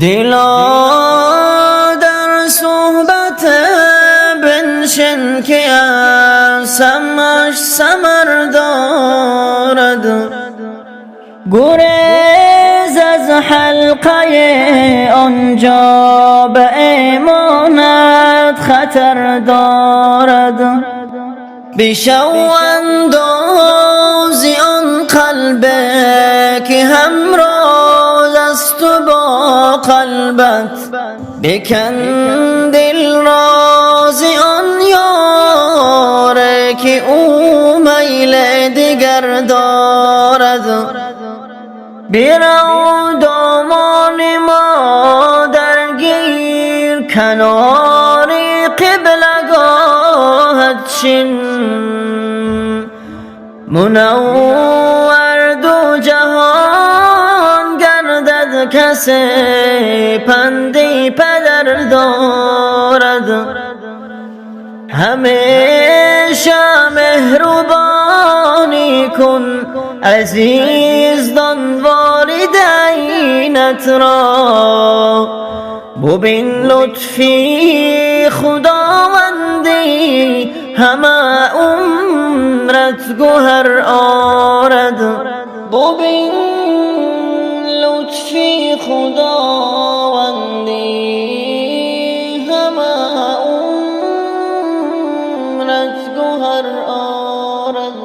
دلا در صحبت بنشین که از سمش ثمر دارد، گریز از حلقه آنجا به ایمانت خطر دارد. بشو اندازی آن قلبه که همراز است با قلبت، بکن دل رازی آن یاره که او میل دیگر دارد. برو دامان ما درگیر، کنار قبلگاهت شین، منور دو جهان گردد کسی پندی پدر دارد. همیشه مهربانی کن عزیز دان والدینت را، ببین لطفی خداوندی همه عمرت گوهر آرد. ببین لطفی خداوندی همه عمرت گوهر آرد.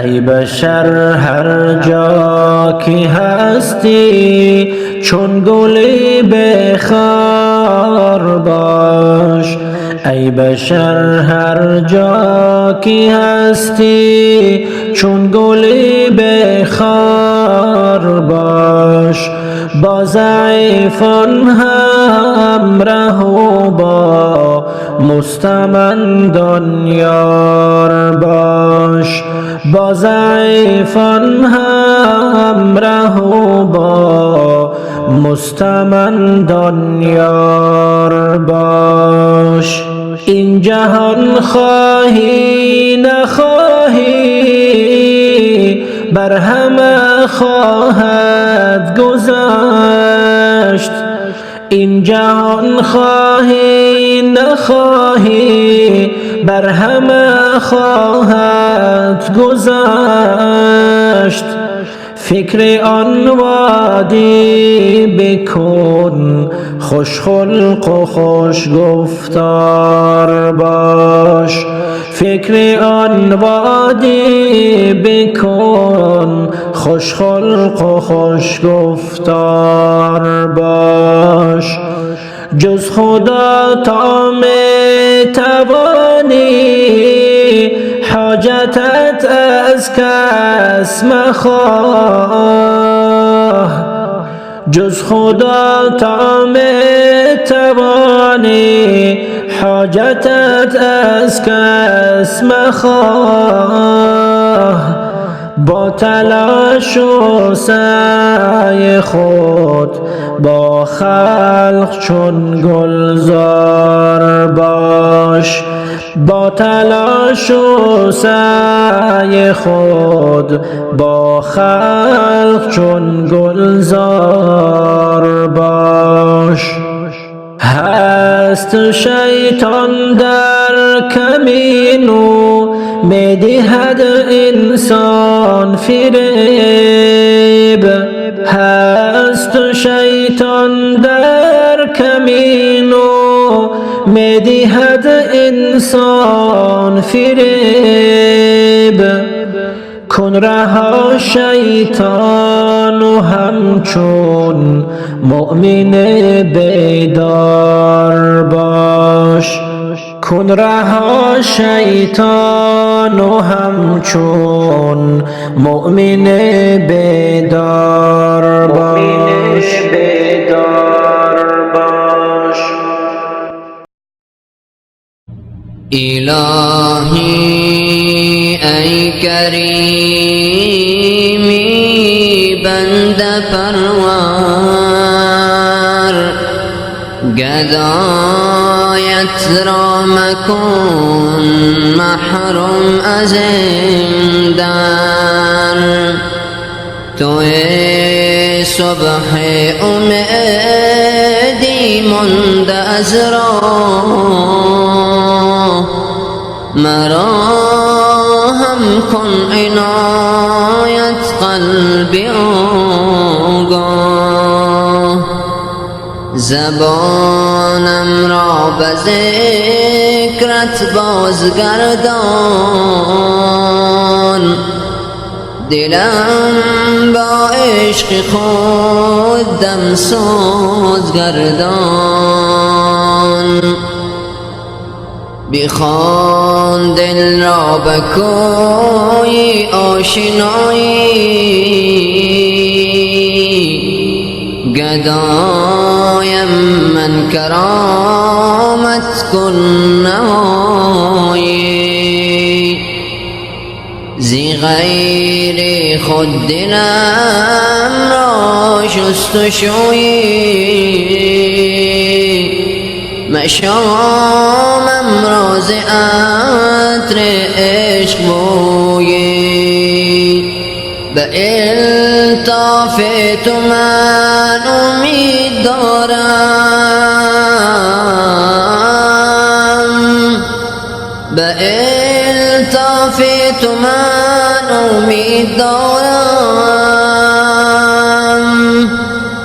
ای بشر هر جا که هستی چون گلی بخار باش. ای بشر هر جا که هستی چون گلی بخار باش. با ضعیفان همراه و با مستمندان یار باش. با ضعیفان همراه و با مستمندان یار باش. این جهان خواهی نخواهی بر همه خواهد گذشت. این جهان خواهی نخواهی بر همه خواهد گذشت. فکر آن وادی بکن، خوش خلق و خوش گفتار باش. فکر آن وادی بکن، خوش خلق و خوش گفتار باش. جز خدا تا می توانی حاجتت از کس مخواه. جز خدا تا می توانی حاجتت از کس مخواه. با تلاش و سعی خود با خلق چون گلزار باش. با تلاش و سعی خود با خلق چون گلزار باش. هست شیطان در کمینو میدهد انسان فریب. هست شیطان در کمینو میدهد انسان فریب. کن رها شیطان و همچون مؤمن بیدار باش. کن رها شیطان و همچون مؤمن بیدار باش. الهی ای کریمی بنده پروار، گدایت را مکن محروم از این در. توی صبح امیدی مانده از راه، مرا هم کن عنایت قلبی آگاه، زبانم را به ذکرت بازگردان، دلم با عشق خود دم ساز گردان. بخوان دل را به کوی آشنایی، گدایم من کرامت کن نمایی، زی غیر خود دلم را شست و شویی، مشامم را ز عطر عشق بویی، به الطاف تو من امید دارم، به الطاف تو من امید دارم،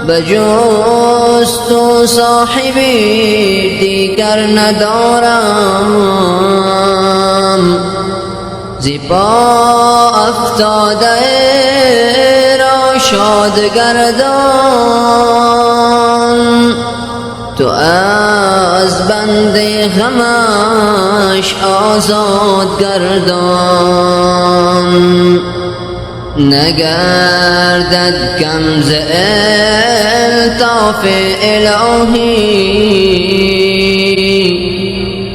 به جز تو صاحبی دیگر ندارم، زی پا افتاده را شاد گردان، تو از بند غمش آزاد گردان. نگردد کم ز الطاف الهی،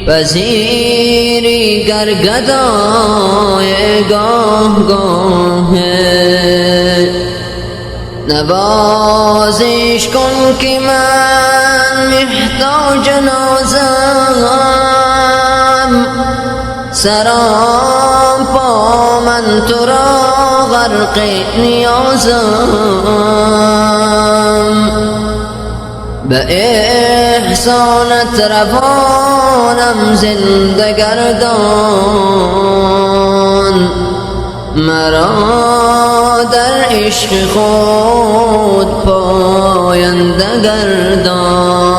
پذیری گر گدای گاه گاهه، نوازش کن که من محتاج نازم، سراپا من تو را غرق نیازم، به احسانت روانم زنده گردان، مرا در عشق خود پاینده گردان.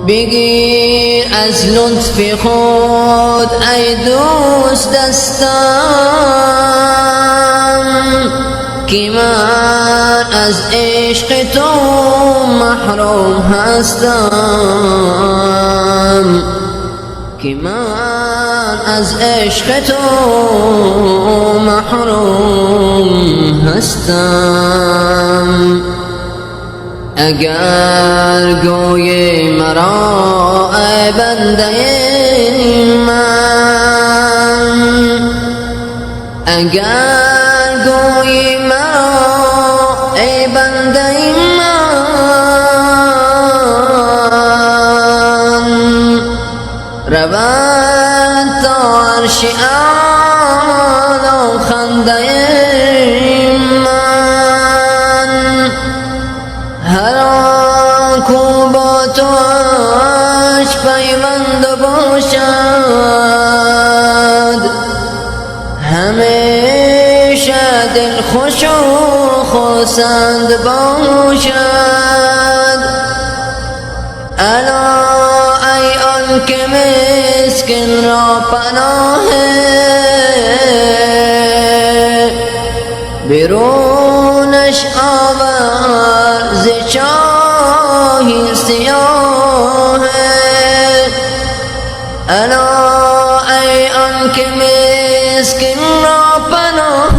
بگیر از لطف خود ای دوست دستم، که من از عشق تو محروم هستم، که من از عشق تو محروم هستم. اگر گوی مرا ای بنده من، اگر گوی مرا ای بنده من، روند تا عرش اعلی خنده من، هر آن کو با تو اش پیوند باشد، همیشه دل خوش و خرسند باشد. الا ای آن که مسکین را پناه بیرونش آور ز چاهی سیاه، الا ای آن که مسکین را پناه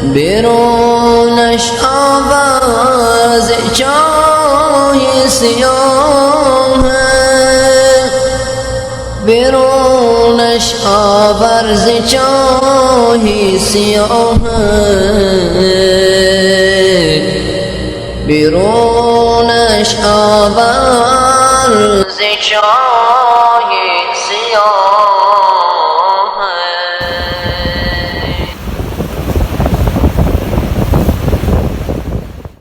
بیرونش آور ز چاهی سیاه، بیرونش آور ز چاهی سیاه، بیرونش آور ز چاهی سیاه.